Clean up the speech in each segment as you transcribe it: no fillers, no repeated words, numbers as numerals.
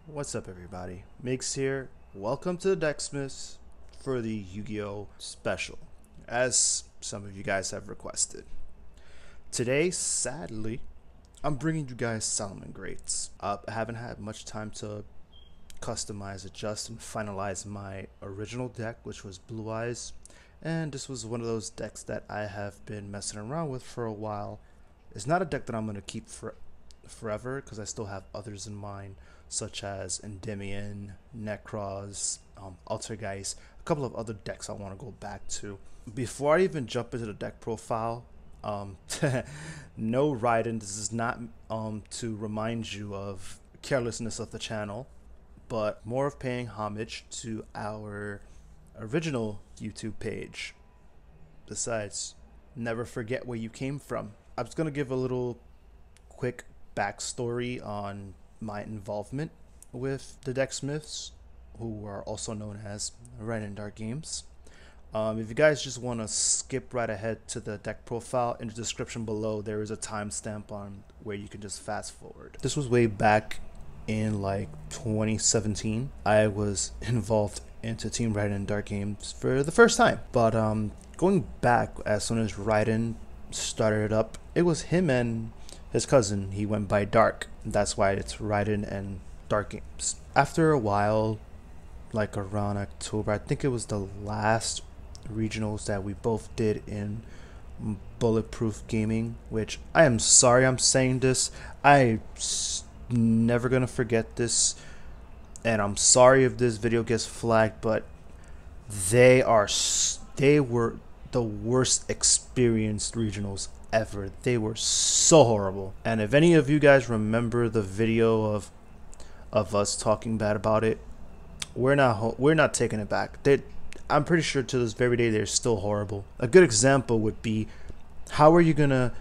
What's up, everybody? Migz here. Welcome to the Decksmiths for the Yu-Gi-Oh special, as some of you guys have requested. Today, sadly, I'm bringing you guys Salamangreats. I haven't had much time to customize, adjust, and finalize my original deck, which was Blue Eyes, and this was one of those decks that I have been messing around with for a while. It's not a deck that I'm going to keep forever, because I still have others in mind, such as Endymion, Necros, Altergeist, a couple of other decks I want to go back to. Before I even jump into the deck profile, no Raiden, this is not to remind you of carelessness of the channel, but more of paying homage to our original YouTube page. Besides, never forget where you came from. I'm just going to give a little quick backstory on my involvement with the Decksmiths, who are also known as RaidennDarkGames. If you guys just want to skip right ahead to the deck profile, in the description below there is a timestamp on where you can just fast forward. This was way back in like 2017. I was involved into Team RaidennDarkGames for the first time, but going back, as soon as Raiden started it up, it was him and his cousin. He went by Dark. That's why it's Raiden and Dark Games. After a while, like around October, I think it was the last regionals that we both did in Bulletproof Gaming, which I am sorry I'm saying this. I'm never gonna forget this, and I'm sorry if this video gets flagged, but they were the worst experienced regionals ever. They were so horrible. And if any of you guys remember the video of us talking bad about it, we're not taking it back. I'm pretty sure to this very day they're still horrible. A good example would be, how are you gonna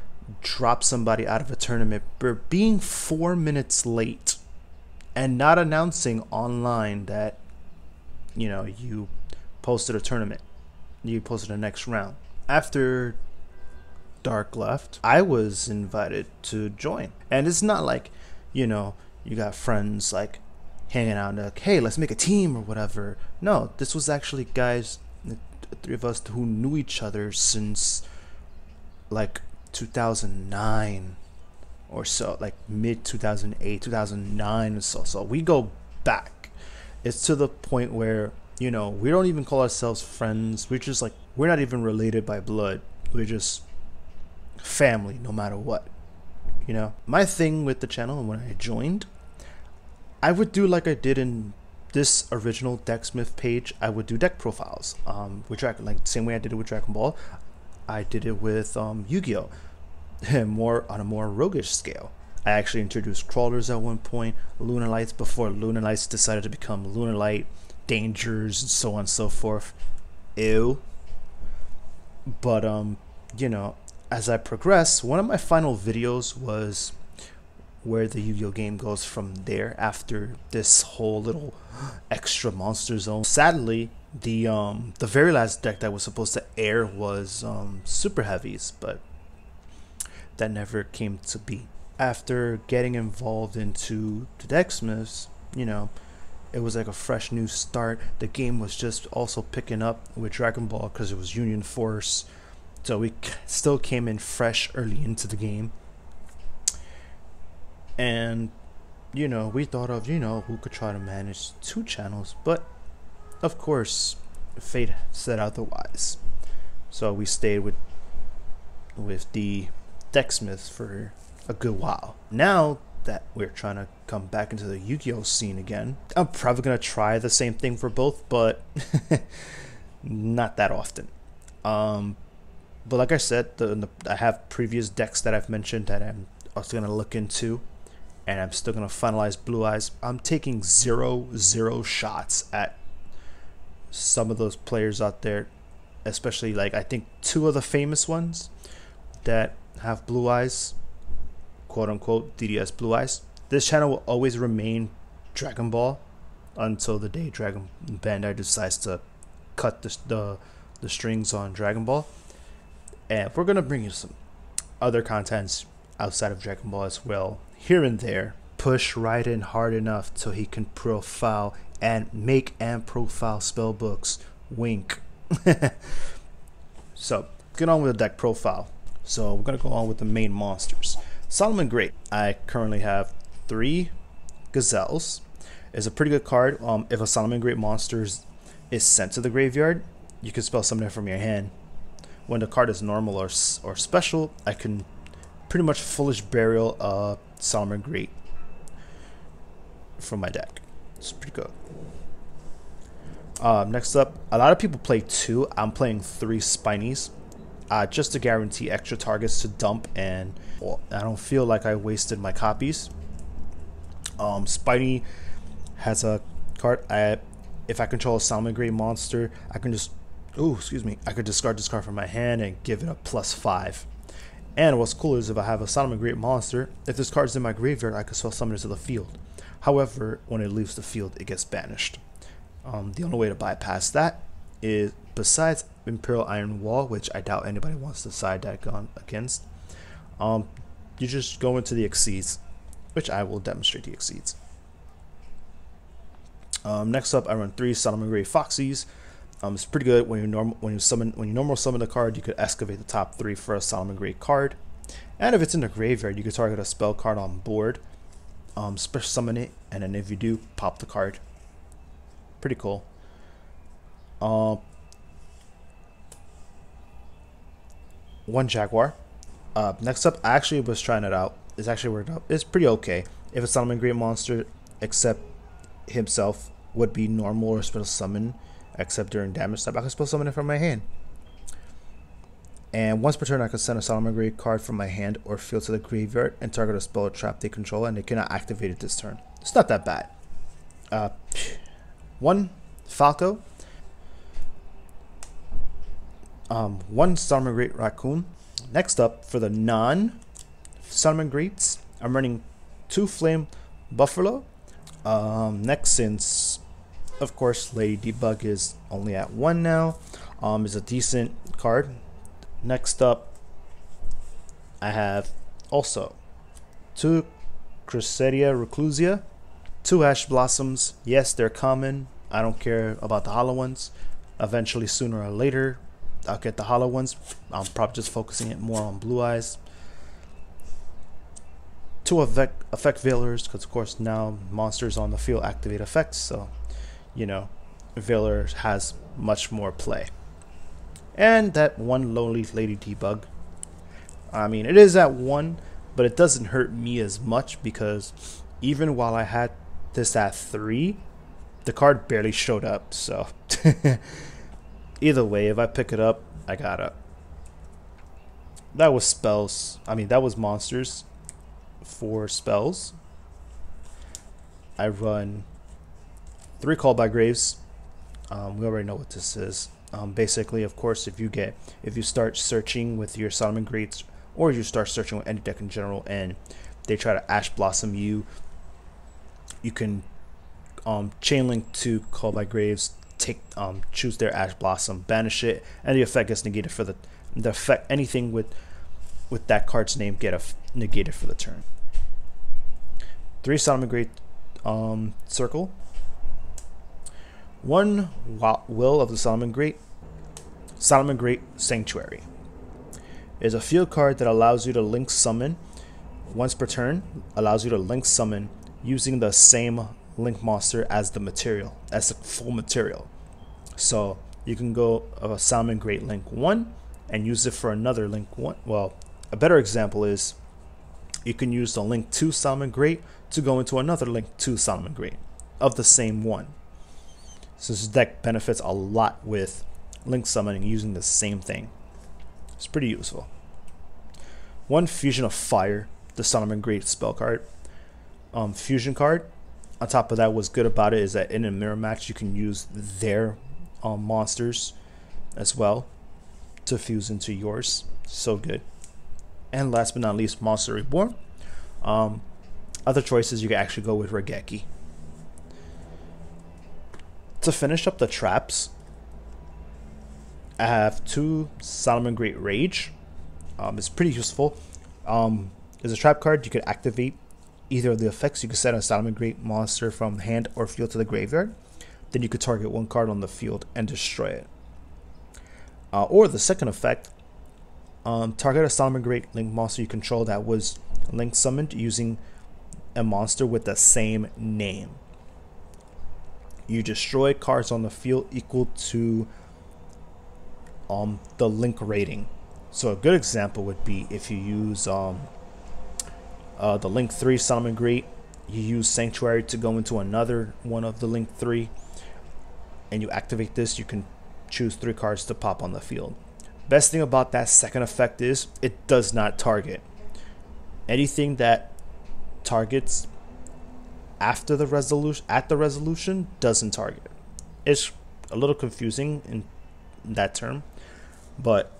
drop somebody out of a tournament for being 4 minutes late and not announcing online that you posted a tournament, you posted the next round? After Dark left, I was invited to join, and it's not like you got friends like hanging out and like, hey, let's make a team or whatever. No, this was actually guys, the three of us who knew each other since like 2009 or so, like mid 2008, 2009 or so. So we go back. It's to the point where we don't even call ourselves friends. We're just like, we're not even related by blood. We're just family, no matter what. My thing with the channel, when I joined, I would do like I did in this original Decksmith page. I would do deck profiles with Dragon, like the same way I did it with Dragon Ball. I did it with Yu-Gi-Oh, more on a more roguish scale. I actually introduced crawlers at one point, Lunar Lights, before Lunar Lights decided to become Lunar Light, Dangers, and so on and so forth. Ew. But as I progress, one of my final videos was where the Yu-Gi-Oh game goes from there after this whole little extra monster zone. Sadly, the very last deck that was supposed to air was Super Heavies, but that never came to be. After getting involved into the Decksmiths, it was like a fresh new start. The game was just also picking up with Dragon Ball because it was Union Force. So we still came in fresh early into the game. And, we thought of, who could try to manage 2 channels. But, of course, fate said otherwise. So we stayed with the Decksmiths for a good while. Now that we're trying to come back into the Yu-Gi-Oh scene again, I'm probably going to try the same thing for both, but not that often. But like I said, I have previous decks that I've mentioned that I'm also going to look into, and I'm still going to finalize Blue Eyes. I'm taking zero shots at some of those players out there, especially like I think 2 of the famous ones that have Blue Eyes, quote unquote DDS Blue Eyes. This channel will always remain Dragon Ball until the day Bandai decides to cut the strings on Dragon Ball. And we're gonna bring you some other contents outside of Dragon Ball as well, here and there, push Raiden hard enough so he can profile and make and profile spell books. Wink. So, get on with the deck profile. So, we're going to go on with the main monsters. Salamangreat. I currently have 3 Gazelles. It's a pretty good card. If a Salamangreat monster is sent to the graveyard, you can spell summon it from your hand. When the card is normal or special, I can pretty much Foolish Burial Salamangreat from my deck. It's pretty good. Next up, a lot of people play 2. I'm playing 3 Spinies, just to guarantee extra targets to dump, and well, I don't feel like I wasted my copies. Spiny has a card. If I control a Salamangreat monster, I can just I could discard this card from my hand and give it a +5. And what's cool is if I have a Salamangreat monster, if this card's in my graveyard, I can spell summon it to the field. However, when it leaves the field, it gets banished. The only way to bypass that is, besides Imperial Iron Wall, which I doubt anybody wants to side deck on against, you just go into the Exceeds, which I will demonstrate the Exceeds. Next up, I run 3 Salamangreat Foxies. It's pretty good when you normal summon a card. You could excavate the top 3 for a Salamangreat card, and if it's in the graveyard, you could target a spell card on board, special summon it, and then if you do, pop the card. Pretty cool. One Jaguar. Next up, I actually was trying it out. It's actually worked out. It's pretty okay. If a Salamangreat monster, except himself, would be normal or special summon, except during damage step, I can spell summon it from my hand. And once per turn, I can send a Salamangreat card from my hand or field to the graveyard and target a spell or trap they control, and they cannot activate it this turn. It's not that bad. 1 Falco. 1 Salamangreat Raccoon. Next up, for the non-Salamangreats, I'm running 2 Flame Buffalo. Next, since of course Lady Debug is only at 1 now, is a decent card. Next up, I have also 2 Cressedia Reclusia, 2 Ash Blossoms. Yes, they're common. I don't care about the hollow ones. Eventually, sooner or later, I'll get the hollow ones. I'm probably just focusing it more on Blue Eyes. 2 Effect Veilers, because of course now monsters on the field activate effects, so you know, Veiler has much more play. And that 1 Lonely Lady Debug. I mean, it is at 1, but it doesn't hurt me as much because even while I had this at 3, the card barely showed up. So either way, if I pick it up, I gotta. That was spells. I mean, that was monsters. For spells, I run 3 Call by Graves. We already know what this is. Basically, of course, if you start searching with your Salamangreats, or you start searching with any deck in general, and they try to Ash Blossom you, you can chain link to Call by Graves, choose their Ash Blossom, banish it, and the effect gets negated for the effect. Anything with that card's name get negated for the turn. 3 Salamangreat Circle. 1 Will of the Salamangreat. Salamangreat Sanctuary is a field card that allows you to link summon once per turn. Allows you to link summon using the same link monster as the material, as the full material. So you can go of a Salamangreat link 1 and use it for another link 1. Well, a better example is you can use the link 2 Salamangreat to go into another link 2 Salamangreat of the same one. So this deck benefits a lot with link summoning using the same thing. It's pretty useful. 1 Fusion of Fire, the Salamangreat spell card. Fusion card. On top of that, what's good about it is that in a mirror match, you can use their monsters as well to fuse into yours. So good. And last but not least, Monster Reborn. Other choices, you can actually go with Regeki. To finish up the traps, I have 2 Salamangreat Rage. It's pretty useful. It's a trap card you could activate either of the effects, you can send a Salamangreat monster from hand or field to the graveyard. Then you could target one card on the field and destroy it. Or the second effect, target a Salamangreat Link monster you control that was Link summoned using a monster with the same name. You destroy cards on the field equal to the Link rating. So a good example would be if you use the Link 3 Salamangreat, you use Sanctuary to go into another one of the Link 3, and you activate this, you can choose 3 cards to pop on the field. Best thing about that second effect is it does not target. Anything that targets after the resolution doesn't target. It's a little confusing in that term, but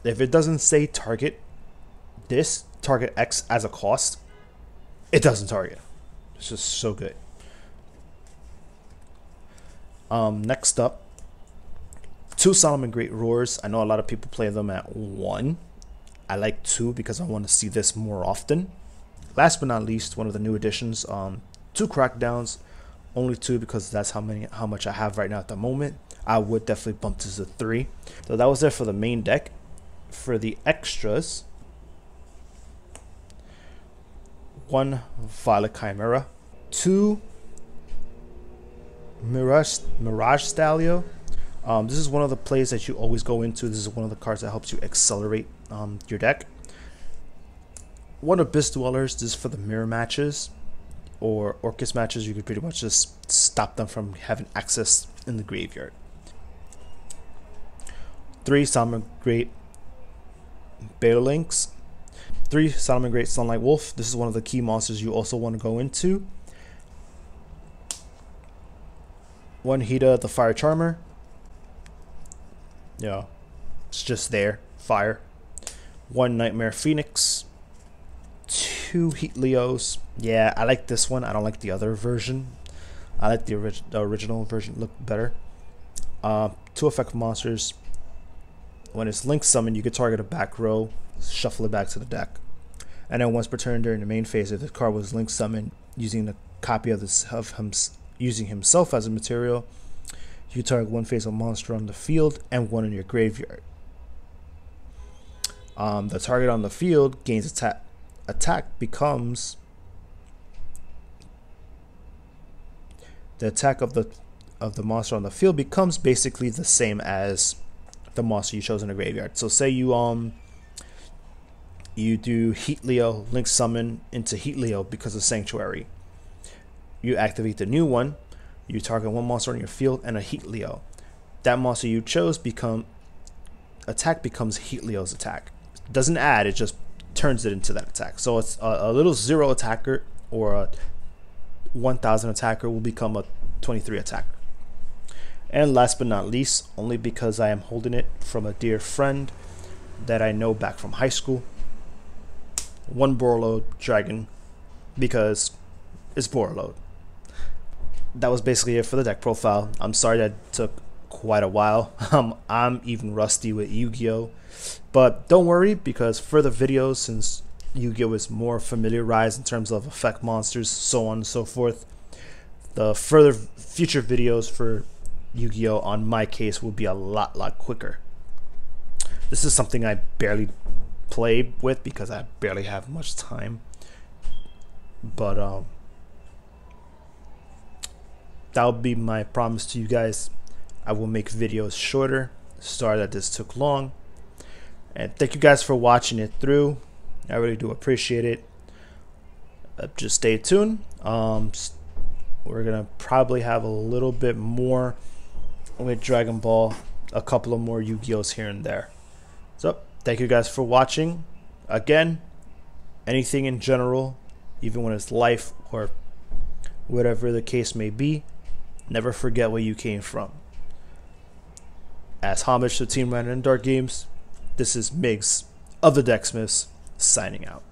if it doesn't say target this, target X as a cost, it doesn't target. It's just so good. Next up, 2 Salamangreat Roars. I know a lot of people play them at 1. I like 2 because I want to see this more often. Last but not least, one of the new additions, 2 Crackdowns. Only 2 because that's how much I have right now at the moment. I would definitely bump this to 3. So that was there for the main deck. For the extras, 1 Violet Chimera, 2 Mirage Stalio. This is one of the plays that you always go into. This is one of the cards that helps you accelerate your deck. 1 Abyss Dwellers. This is for the mirror matches or Orcus matches. You could pretty much just stop them from having access in the graveyard. 3 Salamangreat Beta Links. 3 Salamangreat Sunlight Wolf. This is one of the key monsters you also want to go into. 1 Hida the Fire Charmer. Yeah, it's just there. Fire. 1 Nightmare Phoenix. 2 Heat Leos. Yeah, I like this one. I don't like the other version. I like the original version. Look better. 2 effect monsters. When it's Link summoned, you can target a back row, shuffle it back to the deck. And then once per turn during the main phase, if the card was Link summoned using a copy of using himself as a material, you target 1 face of monster on the field and 1 in your graveyard. The target on the field gains attack becomes the attack of the monster on the field becomes basically the same as the monster you chose in the graveyard. So say you do Heat Leo, Link summon into Heat Leo because of Sanctuary. You activate the new one, you target 1 monster on your field and a Heat Leo. That monster you chose attack becomes Heat Leo's attack. It doesn't add, it just turns it into that attack. So it's a little 0 attacker or a 1000 attacker will become a 23 attacker. And last but not least, only because I am holding it from a dear friend that I know back from high school, 1 Borreload Dragon, because it's Borreload. That was basically it for the deck profile. I'm sorry that took quite a while. I'm even rusty with Yu-Gi-Oh! But don't worry, because further videos, since Yu-Gi-Oh! Is more familiarized in terms of effect monsters, so on and so forth, the further future videos for Yu-Gi-Oh! On my case will be a lot quicker. This is something I barely play with because I barely have much time. But that'll be my promise to you guys. I will make videos shorter. Sorry that this took long. And thank you guys for watching it through. I really do appreciate it. Just stay tuned. We're gonna probably have a little bit more with Dragon Ball, a couple of more Yu-Gi-Ohs here and there. So thank you guys for watching. Again, anything in general, even when it's life or whatever the case may be, never forget where you came from. As homage to Team RaidennDarkGames, this is Migz of the Decksmiths signing out.